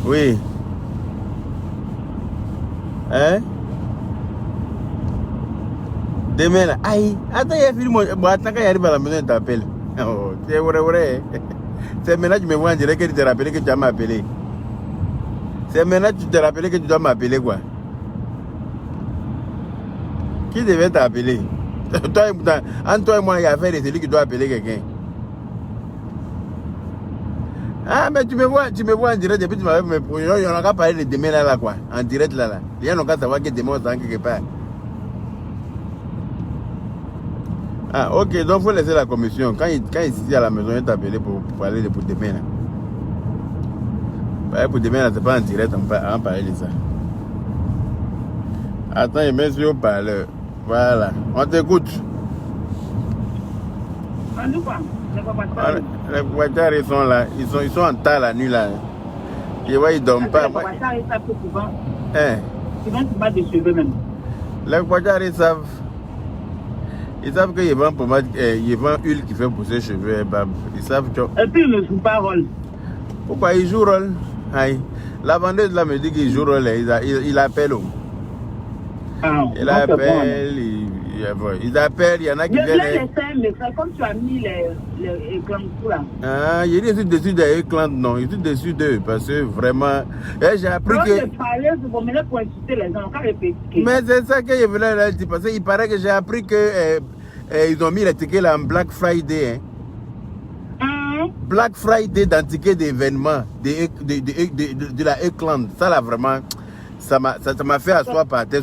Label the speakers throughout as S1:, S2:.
S1: Oui. Hein? Demain là. Aïe. Attends, il y a film. Bon, attends, quand il arrive à la maison, il t'appelle. Oh, c'est vrai. C'est maintenant que tu me vois en direct que tu te rappelles que tu as m'appelé. C'est maintenant que tu te rappelles que tu dois m'appeler quoi. Qui devait t'appeler? Entre toi et moi, il y a affaire de celui qui doit appeler quelqu'un. Ah, mais tu me vois en direct depuis que tu m'avais fait mes projets. On n'a qu'à parler de demain là, quoi. En direct là. Les gens n'ont qu'à savoir que demain on s'en quelque part. Ah, ok, donc il faut laisser la commission. Quand il est à la maison, il t'appelle pour parler de pour demain là. Parler pour demain là, c'est pas en direct, on va parler de ça. Attends, il met sur le parleur. Voilà, on t'écoute. Les voitures ils sont là, ils sont en tas la nuit là. Et ouais, ils dorment pas.
S2: Les voitures ils savent que souvent.
S1: Souvent
S2: tu vas de cheveux même.
S1: Les voitures ils savent qu'ils vendent pommade, ils vendent huile qui fait pousser cheveux et barbe. Ils savent que.
S2: Et puis ils ne jouent pas rôle.
S1: Pourquoi ils jouent rôle? Aïe. La vendeuse là me dit qu'ils jouent rôle, il appelle. Il appelle, ils appellent, il y en a qui viennent.
S2: Je vais laisser un message, comme tu as mis les éclans là.
S1: Ah, il est dessus des éclans, non, il est dessus d'eux, parce que vraiment, j'ai appris que...
S2: Pour inciter les gens,
S1: mais c'est ça que je voulais leur dire, parce qu'il paraît que j'ai appris que ils ont mis les tickets là en Black Friday. Black Friday dans ticket d'événement de la éclan. Ça là vraiment... Ça m'a fait asseoir par terre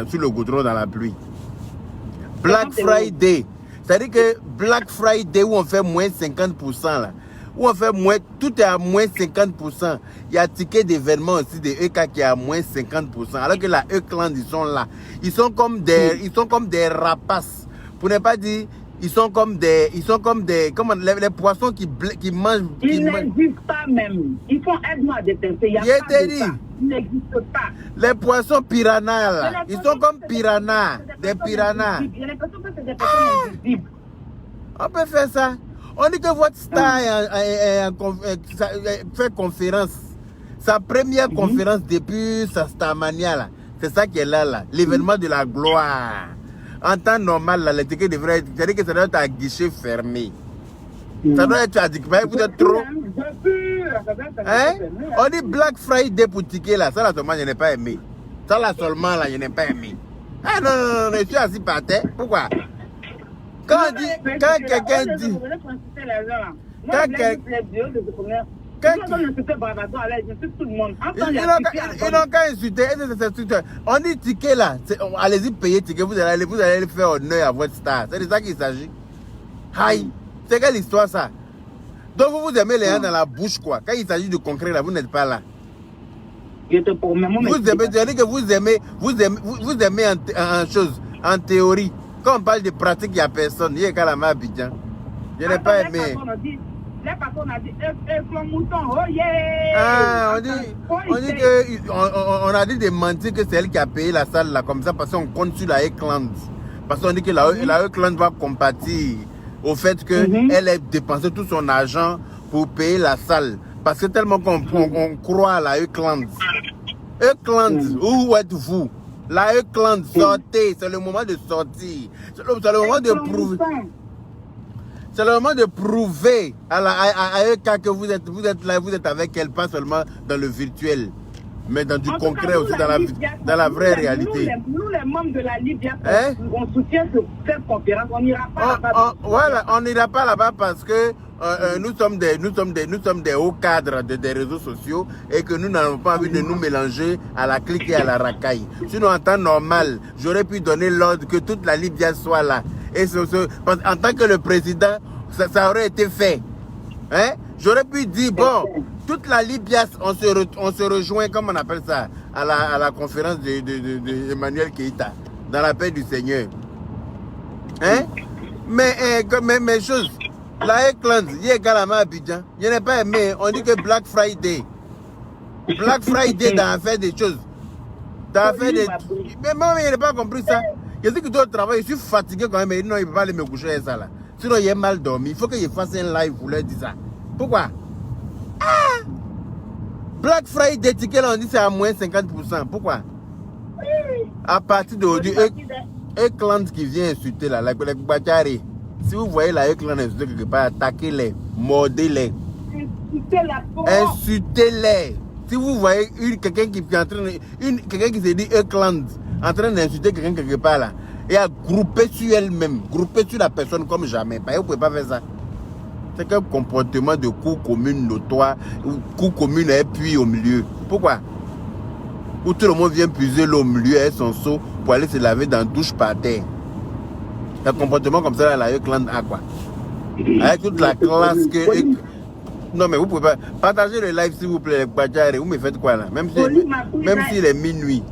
S1: sur le goudron dans la pluie. Black Friday. C'est-à-dire que Black Friday où on fait moins 50% là. Où on fait moins, tout est à moins 50%. Il y a ticket d'événement aussi de EK qui est à moins 50%. Alors que la E-Clan, ils sont là. Ils sont comme des rapaces. Pour ne pas dire, ils sont comme des, comment, les poissons qui mangent.
S2: Ils n'existent pas même. Ils font aide-moi à détester. Il y a pas de ça. Ils n'existent pas.
S1: Les poissons piranhas là. Ils sont comme piranhas. Des piranhas.
S2: Il y a l'impression que c'est des personnes invisibles.
S1: On peut faire ça. On dit que votre star fait conférence. Sa première conférence depuis sa Starmania là. C'est ça qui est là. L'événement de la gloire. En temps normal, là, les tickets devraient être. C'est-à-dire que ça doit être à guichet fermé. Ça doit être à guichet. Vous êtes trop. Hein? On dit Black Friday pour ticket là. Ça là seulement, je n'ai pas aimé. Ça là seulement, là, je n'ai pas aimé. Ah non, je suis assis par terre. Pourquoi? Quand quelqu'un dit. Ils n'ont qu'à insulter. On dit ticket là. Allez-y payer ticket. Vous allez faire honneur à votre star. C'est de ça qu'il s'agit. Aïe. C'est quelle histoire ça? Donc vous aimez les gens dans la bouche quoi. Quand il s'agit de concret là, vous n'êtes pas là.
S2: Je te promets,
S1: vous aimez en chose, en théorie. Quand on parle de pratique, il n'y a personne. Il y a qu'à la main Abidjan. Je n'ai pas aimé.
S2: Les patrons ont dit mouton, oh yeah!
S1: Ah, on a dit de mentir que c'est elle qui a payé la salle là, comme ça, parce qu'on compte sur la E-Clan. Parce qu'on dit que la E-Clan va compatir au fait qu'elle ait dépensé tout son argent pour payer la salle. Parce que tellement qu'on croit à la E-Clan. E-Clan, où êtes-vous? La E-Clan, sortez, c'est le moment de sortir. C'est le moment de prouver. C'est le moment de prouver à EK que vous êtes là, vous êtes avec elle, pas seulement dans le virtuel, mais dans du concret aussi, dans la vraie réalité.
S2: Nous, les membres de la Libye, on soutient cette conférence, on n'ira pas là-bas.
S1: Voilà, on n'ira pas là-bas parce que nous sommes des hauts cadres des réseaux sociaux et que nous n'avons pas envie de nous mélanger à la clique et à la racaille. Sinon, en temps normal, j'aurais pu donner l'ordre que toute la Libye soit là. Et en tant que le président, ça aurait été fait. Hein? J'aurais pu dire, bon, toute la Libye, on se rejoint, comme on appelle ça, à la conférence de Emmanuel Keïta, dans la paix du Seigneur. Hein? Mais chose, la E-Clan, il y a Galama Abidjan, je n'ai pas aimé, on dit que Black Friday. Black Friday dans l'affaire des choses. Dans l'affaire des... Mais moi, je n'ai pas compris ça. Je sais que toi, travail, je suis fatigué quand même, mais non, il ne peut pas aller me coucher avec ça là. Sinon, il est mal dormi. Il faut qu'il fasse un live pour leur dire ça. Pourquoi? Ah! Black Friday ticket là on dit c'est à moins 50%. Pourquoi? À partir d'aujourd'hui, Ekland qui vient insulter là, les Bachari. Si vous voyez la Ekland insulter quelque part, attaquez-les, mordez-les. Insultez-les. Si vous voyez quelqu'un qui est en train quelqu'un qui se dit Ekland en train d'insulter quelqu'un quelque part là, et à grouper sur elle-même, grouper sur la personne comme jamais. Vous ne pouvez pas faire ça. C'est un comportement de cour commune notoire, cour commune et puis au milieu. Pourquoi? Où tout le monde vient puiser l'eau au milieu et son seau pour aller se laver dans la douche par terre. Un comportement comme ça, la Ekland a quoi? Avec toute la classe que... Non mais vous pouvez pas... Partagez le live s'il vous plaît, vous me faites quoi là? Même s'il est minuit.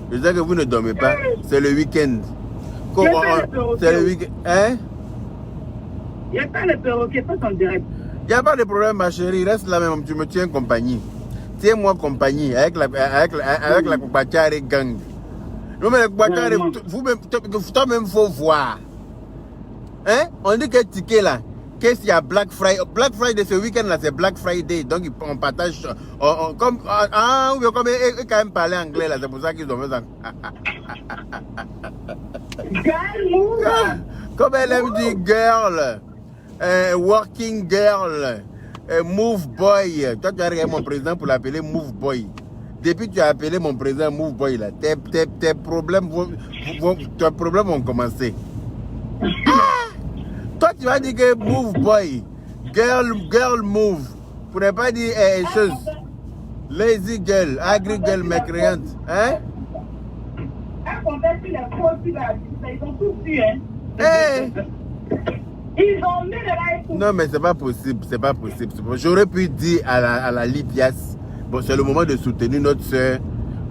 S1: Je sais que vous ne dormez pas, c'est le week-end. C'est le week-end. Hein?
S2: Il n'y a pas de perroquet, pas en direct.
S1: Il n'y a pas de problème ma chérie, reste là même, tu me tiens compagnie. Tiens-moi compagnie avec la Bachari gang. Non mais la Bachari, toi-même faut voir. Hein? On dit que ticket là, qu'est-ce qu'il y a Black Friday? Black Friday ce week-end là c'est Black Friday, donc on partage, comme quand même parler anglais là, c'est pour ça qu'ils ont fait ça. Comme elle aime dire girl, working girl, move boy. Toi tu as regardé mon président pour l'appeler move boy. Depuis que tu as appelé mon président move boy là, tes problèmes vont commencer. Toi tu vas dire que move boy, girl move. Pour ne pas dire chose. Lazy girl, agri girl mécréante. Hein?
S2: Ils ont tout vu, hein?
S1: Hey.
S2: Ils ont mis le live.
S1: Non mais c'est pas possible, c'est pas possible. J'aurais pu dire à la Lipias, bon c'est le moment de soutenir notre soeur.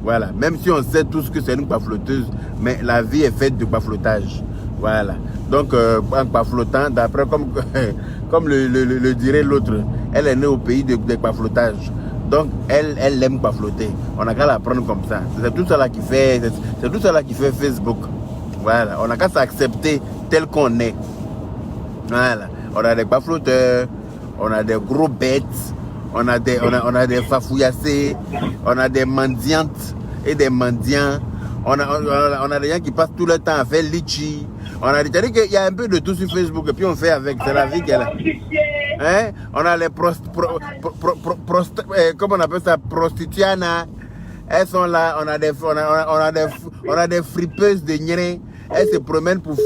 S1: Voilà, même si on sait tous que c'est une pafloteuse, mais la vie est faite de paflotage. Voilà. Donc en paflotant, d'après comme le dirait l'autre, elle est née au pays de paflotage. Donc elle aime pafloter. On a qu'à la prendre comme ça. C'est tout ça là qui fait, c'est tout ça là qui fait Facebook. Voilà, on a qu'à s'accepter tel qu'on est. Voilà, on a des bafloteurs, on a des gros bêtes, on a des fafouillassés, on a des mendiantes et des mendiants, on a des gens qui passent tout le temps à faire litchi. On a dit qu'il y a un peu de tout sur Facebook et puis on fait avec, c'est la vie qu'elle a. Hein? On a les comment on appelle ça, prostituanas. Elles sont là, on a des fripeuses de Nyéré. Elles se promènent pour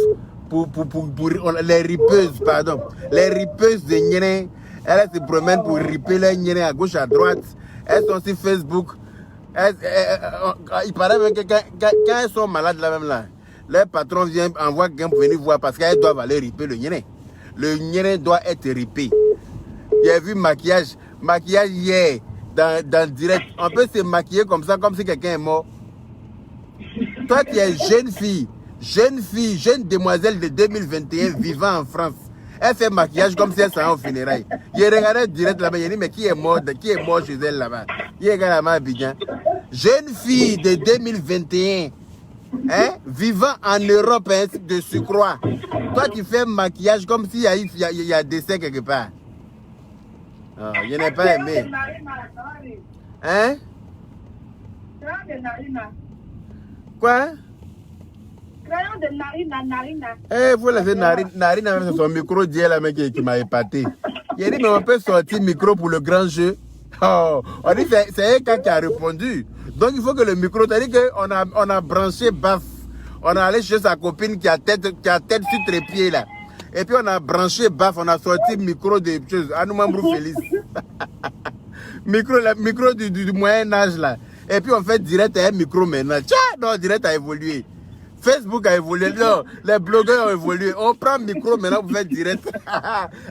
S1: les ripeuses, pardon. Les ripeuses de Nyéré. Elles se promènent pour riper les Nyéré à gauche, à droite. Elles sont sur Facebook. Il paraît même que quand elles sont malades là même là, leur patron envoie quelqu'un pour venir voir parce qu'elles doivent aller riper le Nyéré. Le Nyéré doit être ripé. J'ai vu maquillage hier dans le direct. On peut se maquiller comme ça, comme si quelqu'un est mort. Toi, tu es jeune demoiselle de 2021 vivant en France. Elle fait maquillage comme si elle s'en au funérailles. J'ai regardé direct là-bas, j'ai dit, mais qui est mort chez elle là-bas? Qui est là-bas à Abidjan? Jeune fille de 2021, hein, vivant en Europe, hein, de surcroît. Toi, tu fais maquillage comme s'il y a décès quelque part. Oh, je n'ai pas aimé. Hein? Quoi?
S2: Crayon de narina.
S1: Eh, vous laissez Narina avec son micro d'hier là, mec, qui m'a épaté. Il a dit, mais on peut sortir micro pour le grand jeu. Oh, on dit, c'est elle qui a répondu. Donc, il faut que le micro, c'est-à-dire qu'on a branché baf. On est allé chez sa copine qui a tête sur trépied là. Et puis on a branché baf, on a sorti micro de choses. Anoumambrou Félix. micro du Moyen Âge là. Et puis on fait direct à un micro maintenant. Tiens, non, direct a évolué. Facebook a évolué. Non, les blogueurs ont évolué. On prend micro maintenant pour faire direct.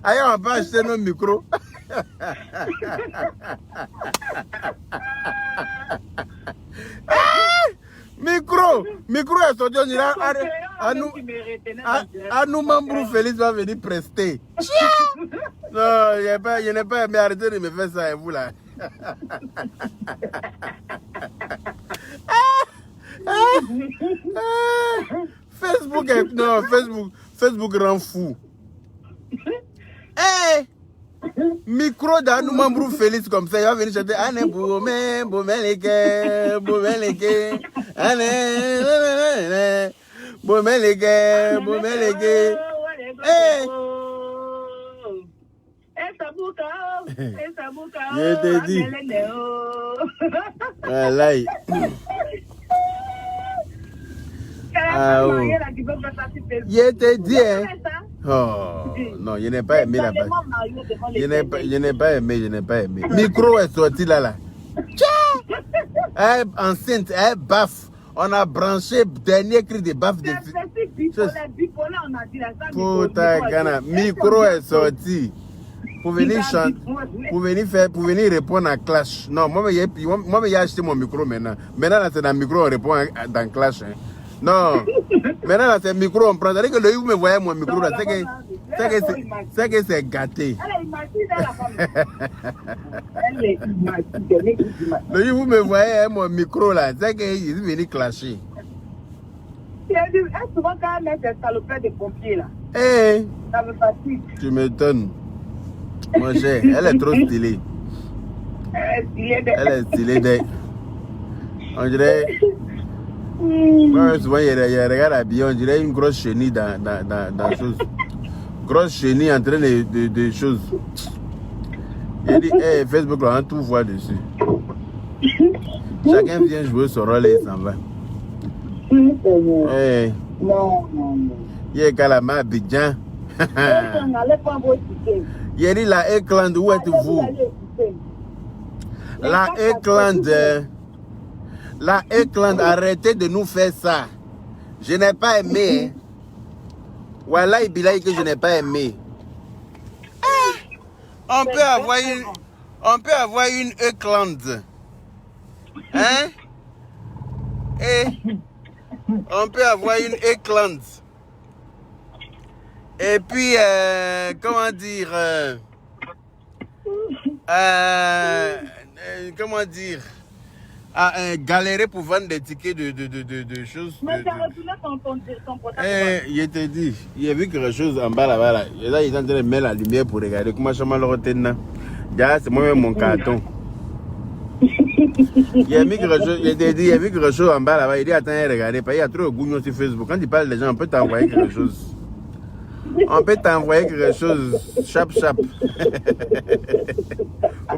S1: Ailleurs, on peut acheter nos micros. Micro est sorti, on dira Anoumambrou Félix va venir prester. Non, je n'ai pas aimé, arrêter de me faire ça, et vous là. Facebook rend fou. Hey, Micro dans nous membres Félix comme ça, il va venir chanter Anne Boumé, Boumeleke, Boumeleke, Anne, Boumeleke, Boumeleke. Eh! Je te dis. Voilà. Ah, oh. Je te dis, hein. Oh, non, je n'ai pas aimé là-bas. Je n'ai pas aimé. Micro est sorti là. Enceinte, baffe. On a branché dernier cri de baffe. Putain, Ghana. Micro est sorti. Pour venir chanter, pour venir répondre à Clash. Non, moi, j'ai acheté mon micro maintenant. Maintenant, là, c'est dans le micro, on répond dans Clash. Hein. Non, maintenant, là, c'est le micro, on prend. C'est-à-dire que le vous me voyez mon micro, là, c'est que c'est gâté. Le vous me voyez mon micro, là, c'est qu'il est venu clasher.
S2: Est-ce souvent quand même ces salopettes de pompiers, là?
S1: Eh,
S2: ça me fatigue.
S1: Tu m'étonnes. Mon cher, elle est trop stylée. Elle est stylée. On dirait. Moi, souvent, il regarde habillé, on dirait une grosse chenille dans chose. Grosse chenille en train de choses. Il dit, hey, Facebook, là, on tout voit dessus. Chacun vient jouer son rôle et il s'en va. Hey.
S2: Non.
S1: Il y a Kalama Abidjan. Il dit la Ekland, où êtes-vous? La Ekland, arrêtez de nous faire ça. Je n'ai pas aimé. Voilà, il dit que je n'ai pas aimé. On peut avoir une Ekland. Hein? On peut avoir une Ekland. Et puis, comment dire, galérer pour vendre des tickets de choses.
S2: Mais tu as retourné ton portable.
S1: Je te dis, il y a vu quelque chose en bas là-bas. Là. Ils sont en train de mettre la lumière pour regarder comment je m'en retiens. C'est moi-même mon carton. Il y a vu quelque chose en bas là-bas. Il dit, attends, regardez, il y a trop de gougnon sur Facebook. Quand tu parles des gens, on peut t'envoyer quelque chose. On peut t'envoyer quelque chose, chap. Faut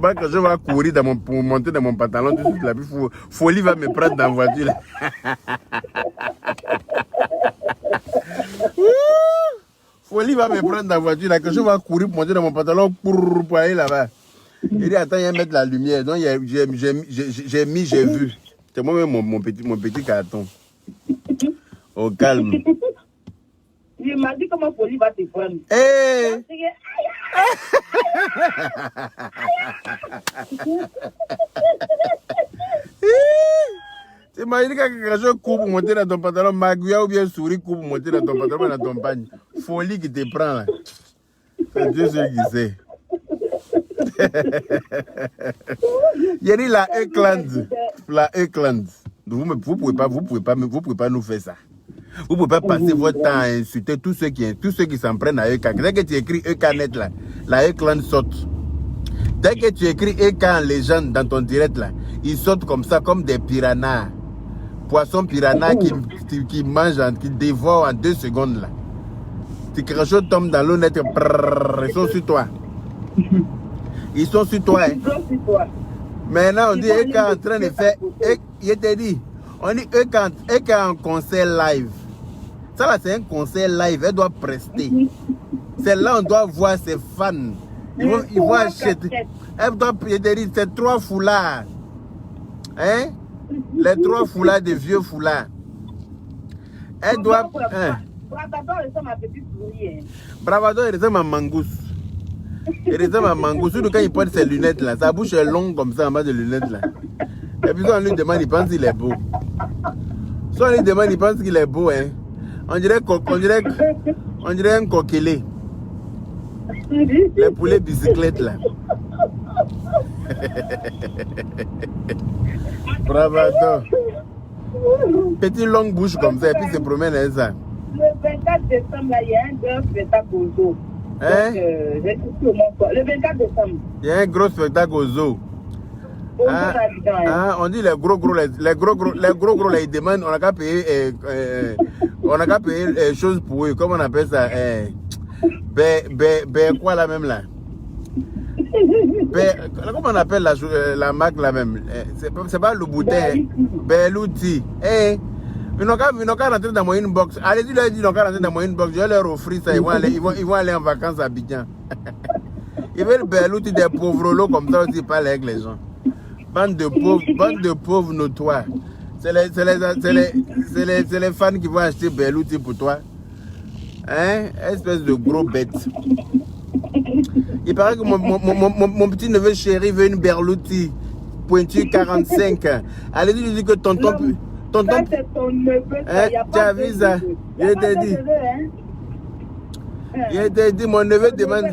S1: pas que je vais courir pour monter dans mon pantalon tout de suite là. Puis Folie va me prendre dans la voiture là. Folie va me prendre dans la voiture là. Que je vais courir pour monter dans mon pantalon pour aller là-bas. Il dit attends, il va mettre la lumière. Donc j'ai vu. C'est moi-même mon petit carton. Au calme.
S2: Il m'a dit comment Folie va te prendre.
S1: Tu imagines que quelque chose coupe pour monter dans ton pantalon, Maguia ou bien souris coupe pour monter dans ton pantalon, dans ton pagne. Folie qui te prend là. C'est Dieu seul qui sait. Il y a dit la Ekland. La Ekland. Vous pouvez pas nous faire ça. Vous ne pouvez pas passer votre temps à insulter tous ceux qui s'en prennent à EK. Dès que tu écris EK net là, la Ekland saute. Dès que tu écris EK en légende dans ton direct là, ils sautent comme ça, comme des piranhas. Poissons piranhas qui mangent, qui dévorent en 2 secondes là. Si quelque chose tombe dans l'eau net, ils sont sur toi. Ils sont sur toi. Hein. Maintenant on dit EK en train de faire. Je te dis, on dit EK en concert live. Ça là c'est un concert live, elle doit prester. C'est là on doit voir ses fans. Ils vont acheter. Elle doit dire c'est 3 foulards. Hein? Les 3 foulards, des vieux foulards. Elle doit.
S2: Bravador ressemble à petit souris.
S1: Bravador ressemble à Mangousse. Il ressemble à Mangousse. Surtout quand il porte ses lunettes là. Sa bouche est longue comme ça en bas de lunettes là. Et puis quand on lui demande, il pense qu'il est beau. Soit on lui demande, il pense qu'il est beau. Hein? On dirait un coquelé. Les poulets bicyclettes là. Bravado. Petite longue bouche comme ça et puis se promène avec ça.
S2: Le 24 décembre, là, il y a un grand spectacle au dos.
S1: Hein?
S2: J'ai tout au monde. Le 24 décembre.
S1: Il y a un gros spectacle au zoo. On dit les gros, là, ils demandent, on n'a qu'à payer, choses pour eux. Comment on appelle ça? Quoi là même là? Comment on appelle la marque là même? C'est pas le bouteille. Belouti. Ils n'ont qu'à rentrer dans mon inbox. Allez-y, ils n'ont qu'à rentrer dans mon inbox. Je vais leur offrir ça. Ils vont aller en vacances à Abidjan. Ils veulent Belouti des pauvres lots comme ça aussi, parler avec les gens. Bande de pauvres notoires. C'est les fans qui vont acheter Belouti pour toi. Hein? Espèce de gros bête. Il paraît que mon petit neveu chéri veut une Belouti pointure 45. Allez-y, lui dire que tonton.
S2: C'est ton neveu.
S1: Tu as vu ça? Je t'ai dit. Il t'a dit, mon neveu demande.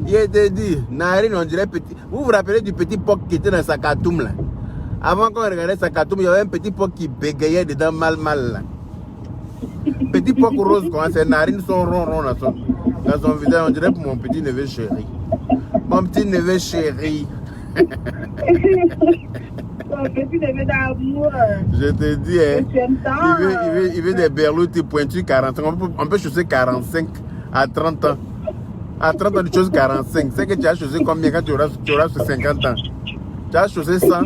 S1: Il t'a dit, Narine, on dirait petit. Vous vous rappelez du petit poc qui était dans Sakatoum là? Avant qu'on regardait Sakatoum, il y avait un petit poc qui bégayait dedans mal là. Petit poc rose, quand ses narines sont ronds dans son visage, on dirait pour mon petit neveu chéri. Mon petit neveu chéri.
S2: Ton petit neveu d'amour.
S1: Je te dis, hein, il veut des berloutis pointus 45. On peut choisir 45 à 30 ans. À 30 ans, tu choses 45. C'est que tu as choisi combien quand tu auras 50 ans? Tu as choisi 100.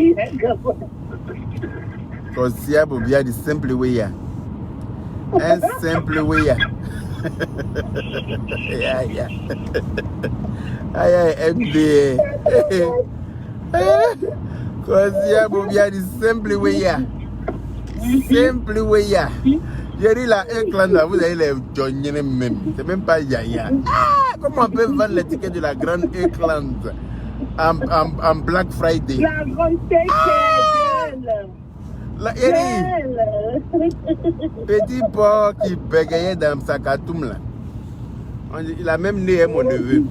S1: Kosia Bobia du simple way. Un simple way. Aïe, MD. Kosia Bobia du simple way. Simple way. J'ai dit la E-clan là, vous avez les Johnny même. C'est même pas Yaya. Comment on peut vendre les tickets de la grande E-clan en Black Friday?
S2: La grande
S1: La petit porc qui bégayait dans Sakatoum là. Il a même né mon neveu.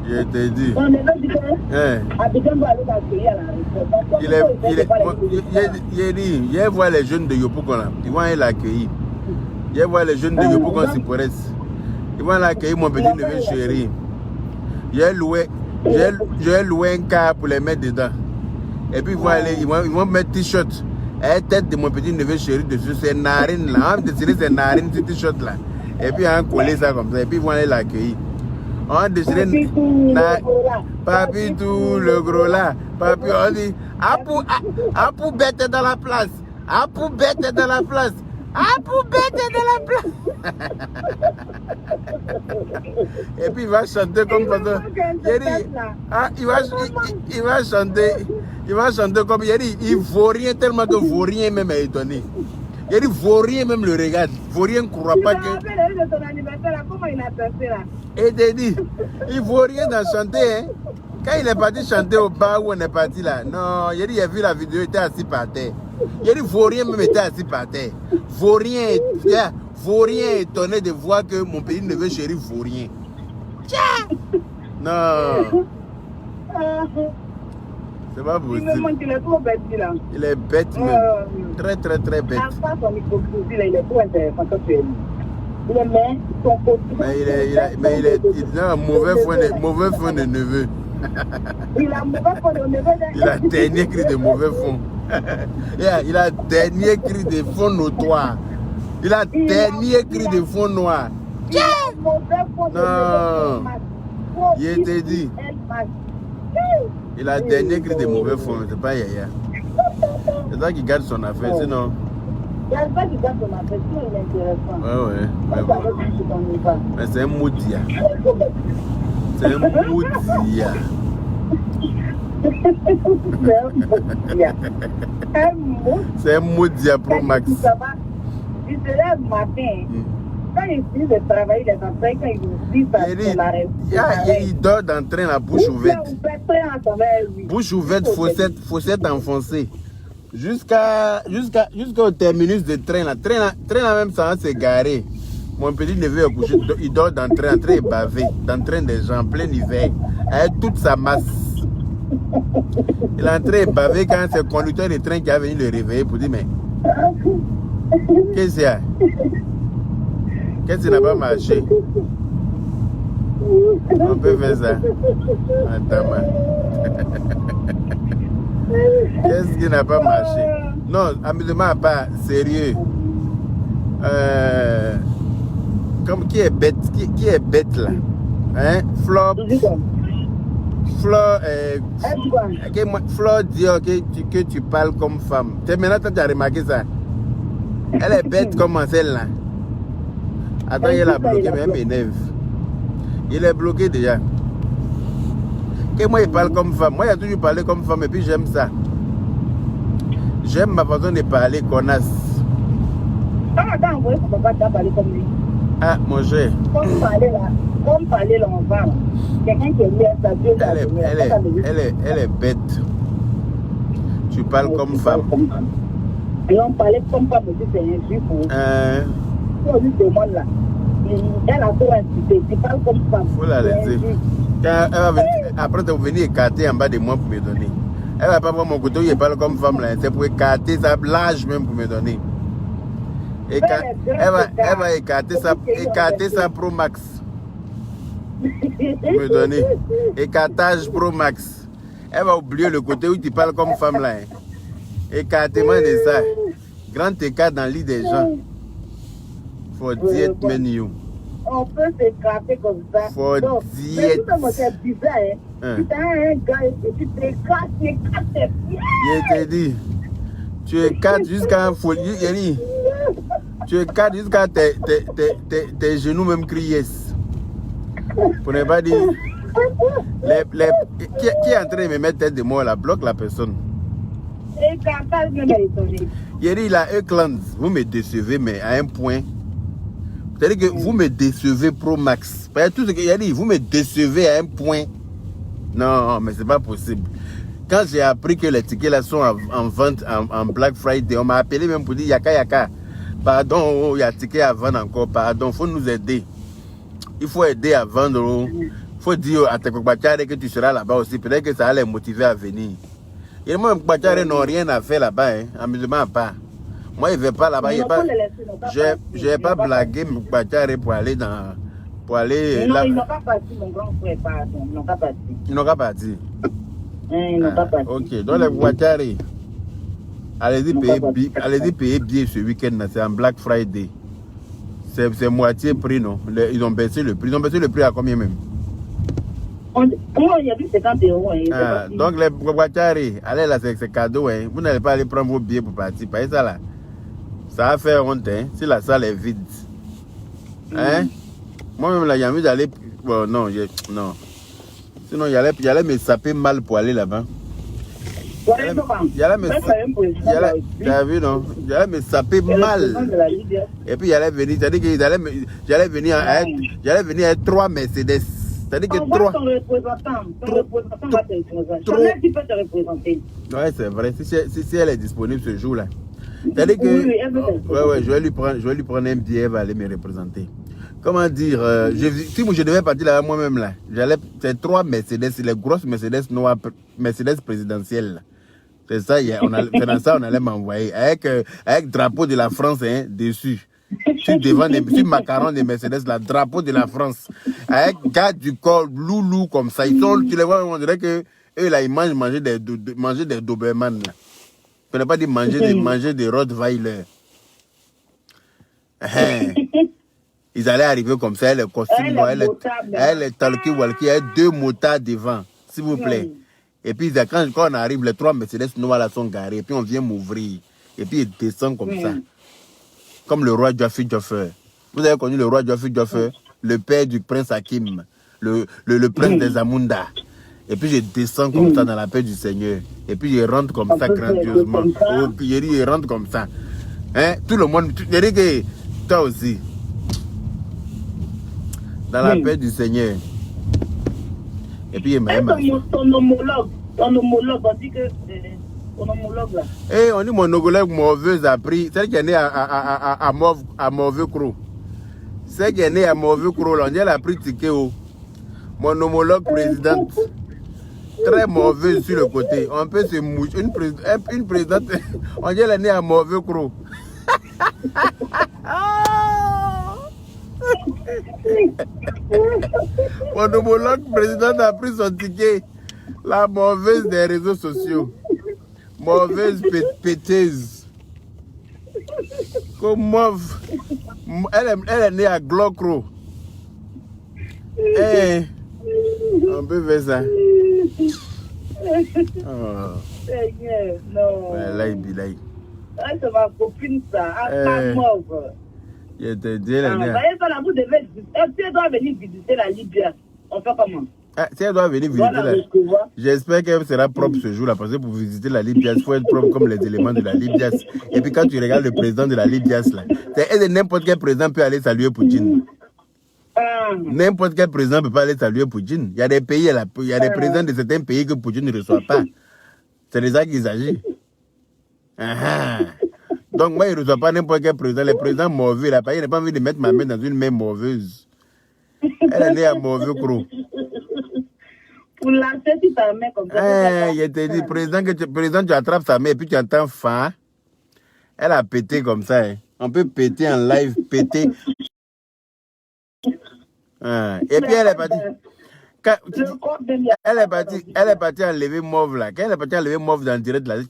S1: Je te dis. Il va voir les jeunes de Yopougon là. Ils vont aller l'accueillir. Il va voir les jeunes de Yopougon Sipores. Ils vont l'accueillir, mon petit neveu chéri. J'ai loué un car pour les mettre dedans. Et puis ils vont mettre t-shirt. La tête de mon petit neveu chéri dessus, c'est narine là. On va dessiner ses narines sur t-shirt là. Et puis on va coller ça comme ça. Et puis ils vont aller l'accueillir. On va dessiner Papitou, le gros là. Papi, on dit Apou bête est dans la place. Apou bête est dans la place. Apou bête est dans la place. Et puis il va chanter comme ça. Il va chanter comme il dit. Il vaut rien tellement que vaut rien même est étonné. Il dit vaut rien même le regarde. Vaut rien ne croit pas que.
S2: Comment il a dansé là?
S1: Et t'es dit, il vaut rien d'en chanter. Hein? Quand il est parti chanter au bar où on est parti là, non, il a dit, il a vu la vidéo, il était assis par terre. Il a dit, vaut rien même était assis par terre. Vaut rien étonné de voir que mon petit neveu chéri vaut rien. Tiens! Non. C'est pas possible.
S2: Il est trop bête là.
S1: Il est bête même. Très bête.
S2: Il est trop intéressant quand tu es. Il est son côté.
S1: Mais il a un mauvais fond de neveu.
S2: Il a un mauvais fond de neveu.
S1: Il a dernier cri de mauvais fond. Il a dernier cri de fond notoire. Il a dernier cri de fond noir. Non. Il t'a dit. Il a dernier cri de mauvais fond. C'est pas Yaya. C'est ça qui garde son affaire. Sinon.
S2: Il y a pas qui garde son affaire. Sinon il est intéressant.
S1: Ouais. Mais c'est un moudia. C'est un moudia. C'est un moudia Pro Max.
S2: Il se lève le matin. Quand il finit de travailler, il est en train, quand il dit ça,
S1: il dort dans le train, la bouche ouverte. Bouche ouverte, fossette enfoncée. Jusqu'au terminus de train là même ça va se garer. Mon petit neveu est couché, il dort dans le train est bavé, dans le train des gens, en plein hiver, avec toute sa masse. Il est en train de baver quand c'est le conducteur de train qui a venu le réveiller pour dire mais qu'est-ce qu'il y a? Qu'est-ce qui n'a pas marché? On peut faire ça. Attends, qu'est-ce qui n'a pas marché? Non, amusement à part, sérieux. Comme qui est bête? Qui est bête là? Hein? Flop. Flore dit que tu parles comme femme. Maintenant, tu as remarqué ça. Elle est bête comme celle-là. Attends, il a bloqué, mais elle m'énerve. Il est bloqué déjà. Que moi, il parle comme femme. Moi, il a toujours parlé comme femme et puis j'aime ça. J'aime ma façon de parler, connasse.
S2: Attends, oui, on ne peut pas parler comme lui.
S1: Ah, mon cher.
S2: Comme parler là, on parle. Quelqu'un qui est lié à sa Dieu,
S1: elle est bête. Tu parles comme femme.
S2: Et on parlait comme femme aussi, c'est un juif. Si on lui demande là, elle a trop insisté. Tu parles comme femme.
S1: Faut la laisser. Après, tu vas venir écarter en bas de moi pour me donner. Elle va pas prendre mon couteau, il parle comme femme là. C'est pour écarter sa blage même pour me donner. Elle va écarter sa Pro Max. Pour me donner. Écartage Pro Max. Elle va oublier le côté où tu parles comme femme là. Écartement de ça. Grand écart dans l'île des gens. For diet menu.
S2: On peut s'écarter comme ça.
S1: For diet.
S2: C'est bizarre, hein. Tu as un gars et tu t'écartes tes pieds.
S1: Je te dis. Tu écartes jusqu'à un folie. Tu écartes jusqu'à tes genoux même crient yes. Pour ne pas dire. Qui est en train de me mettre tête de moi là, bloque la personne.
S2: Écartage même à l'étonner.
S1: Yeri là, Eukland, vous me décevez, mais à un point. C'est-à-dire que vous me décevez Pro Max. Tout ce que Yeri, vous me décevez à un point. Non, mais c'est pas possible. Quand j'ai appris que les tickets là sont en vente en Black Friday, on m'a appelé même pour dire Yaka. Pardon, il y a ticket à vendre encore. Pardon, il faut nous aider. Il faut aider à vendre. Il faut dire à tes copains que tu seras là-bas aussi. Peut-être que ça va les motiver à venir. Et moi, les copains n'ont rien à faire là-bas. Amusement à part. Moi, il ne vais pas là-bas. Je n'ai pas blagué mes copains pour aller dans. Pour aller
S2: non, ils n'ont pas parti, mon grand frère. Pardon, ils n'ont pas parti.
S1: Ils n'ont pas parti.
S2: Ils n'ont pas parti.
S1: Ok, donc les copains. Allez-y payer bien ce week-end, c'est en Black Friday. C'est moitié prix, non? Ils ont baissé le prix. Ils ont baissé le prix à combien même?
S2: Comment il y a vu 50 €? Hein,
S1: donc les Bouachari, allez là, c'est cadeau. Hein. Vous n'allez pas aller prendre vos billets pour partir. Pas ça là. Ça va faire honte hein, si la salle est vide. Hein? Moi-même là, j'ai envie d'aller. Bon, non, non. Sinon, j'allais me saper mal pour aller là-bas. J'allais me saper mal. Et puis j'allais venir, c'est-à-dire que j'allais venir avec 3 Mercedes. C'est-à-dire que 3.
S2: Ton représentant va te représenter. Jamais tu peux te représenter.
S1: Ouais, c'est vrai. Si elle est disponible ce jour-là. C'est-à-dire que. Ouais, je vais lui prendre un billet, elle va aller me représenter. Comment dire, si je devais partir là moi-même là, c'est 3 Mercedes, les grosses Mercedes noires, Mercedes présidentielles. C'est ça, c'est dans ça on allait m'envoyer. Avec drapeau de la France hein, dessus. Sur devant des macarons de Mercedes, la drapeau de la France. Avec garde du corps, loulou comme ça. Tu les vois, on dirait que eux là, ils manger des Doberman. Là. Je ne peux pas dire manger des Rottweiler. Ils allaient arriver comme ça, les costumes, les talkie-walkie, il y a 2 motards devant, s'il vous plaît. Et puis quand on arrive, les 3 Mercedes noirs là sont garés, et puis on vient m'ouvrir. Et puis ils descendent comme ça. Comme le roi Joffrey. Vous avez connu le roi Joffrey, le père du prince Hakim, le prince des Amunda. Et puis je descends comme ça dans la paix du Seigneur. Et puis je rentre comme ça grandiosement. Oh, puis je rentre comme ça. Hein? Tout le monde, je dis que toi aussi. Dans la paix du Seigneur. Et puis il m'a
S2: ton homologue, on dit que ton homologue là.
S1: Eh, on dit mon homologue mauvaise a pris. C'est qui est né à Mauvais Croc. C'est qui est né à Mauvais Croc, on dit elle a pris ticket. Mon homologue présidente. Très mauvaise sur le côté. On peut se moucher. Une présidente, on dit elle est née à Mauvais Croc. Mon homologue président a pris son ticket. La mauvaise des réseaux sociaux. Mauvaise péteuse. Comme mauve. Elle est née à Glocro. Eh, on peut faire ça. Oh.
S2: Non.
S1: Bilaï.
S2: Ah, c'est ma copine, ça. Ah, mauve.
S1: Je te dis, elle est née.
S2: Elle doit venir visiter la Libye. On fait comment?
S1: Ah, si elle doit venir visiter j'espère qu'elle sera propre ce jour-là, parce que pour visiter la Libye, il faut être propre comme les éléments de la Libye. Et puis quand tu regardes le président de la Libye, n'importe quel président peut aller saluer Poutine. N'importe quel président peut pas aller saluer Poutine. Il y a des pays, il y a des présidents de certains pays que Poutine ne reçoit pas. C'est de ça qu'il s'agit. Donc moi, il ne reçoit pas n'importe quel président. Les présidents mauvais, il n'a pas envie de mettre ma main dans une main mauvaise. Elle est née à mauvais croc.
S2: Pour lancer ta main comme ça.
S1: Je te dis, président, tu attrapes sa main et puis tu entends fa. Elle a pété comme ça. Hein. On peut péter en live, péter. Et puis elle est partie. Elle est partie enlever Mauve là. Quand elle est partie enlever Mauve dans le direct là, j'ai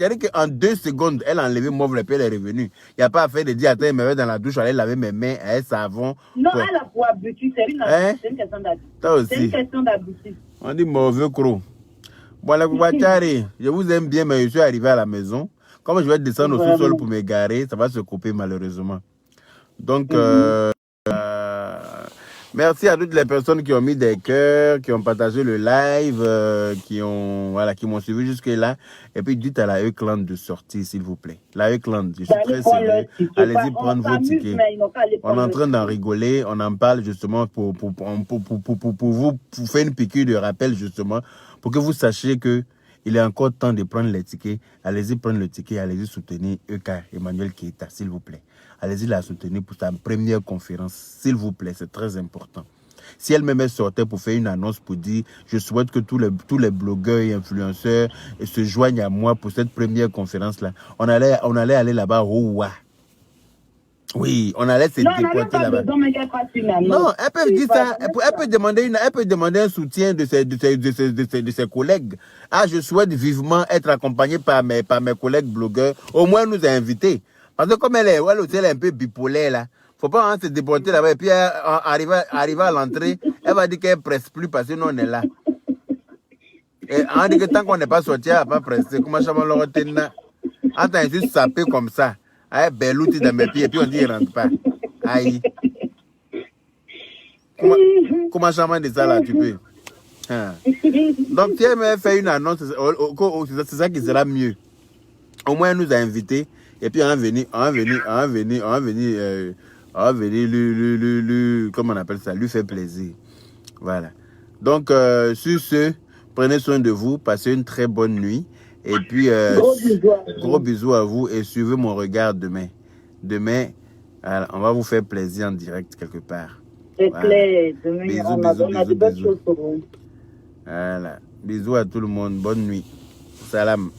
S1: dit qu'en 2 secondes, elle a enlevé Mauve et puis elle est revenue. Il n'y a pas à faire de dire, attends, elle me met dans la douche, elle laver mes mains, elle savon.
S2: Non, elle a pour habitude, c'est une question d'habitude. C'est une question d'habitude.
S1: On dit mauvais croc. Bon, la Kouachari, je vous aime bien, mais je suis arrivé à la maison. Comme je vais descendre au sous-sol pour me garer, ça va se couper malheureusement. Donc, merci à toutes les personnes qui ont mis des cœurs, qui ont partagé le live, qui m'ont suivi jusque-là. Et puis dites à la E-Clan de sortir, s'il vous plaît. La E-Clan, je suis très sérieux. Allez-y prendre vos tickets. On est en train d'en rigoler, on en parle justement pour vous faire une piqûre de rappel justement, pour que vous sachiez que il est encore temps de prendre les tickets. Allez-y prendre le ticket, allez-y soutenir EK, Emmanuel Keita, s'il vous plaît. Allez-y la soutenir pour sa première conférence, s'il vous plaît, c'est très important. Si elle-même sortait pour faire une annonce pour dire « Je souhaite que tous les blogueurs et influenceurs se joignent à moi pour cette première conférence-là », on allait aller là-bas, oui, on allait se déporter là-bas. Non, elle peut dire ça. Elle peut demander un soutien de ses collègues. Ah, je souhaite vivement être accompagné par mes collègues blogueurs. Au moins, nous a invités. Parce que comme elle est un peu bipolaire, là, faut pas se déporter là-bas. Et puis, arriver à l'entrée, elle va dire qu'elle ne presse plus parce que nous, on est là. Et on dit que tant qu'on n'est pas sorti, elle ne va pas presser. Comment ça va le retenir? Attends, je suis sapé comme ça. Avec Belouti dans mes pieds, et puis on dit qu'il ne rentre pas. Aïe. Comment ça de ça là, tu peux? Donc, si elle me fait une annonce, c'est ça qui sera mieux. Au moins, elle nous a invités. Et puis, on va venir, comment on appelle ça, lui faire plaisir. Voilà. Donc, sur ce, prenez soin de vous, passez une très bonne nuit. Et puis, gros bisous à vous et suivez mon regard demain. Demain, on va vous faire plaisir en direct quelque part.
S2: C'est clair. Demain,
S1: bisous. Voilà. Bisous à tout le monde. Bonne nuit. Salam.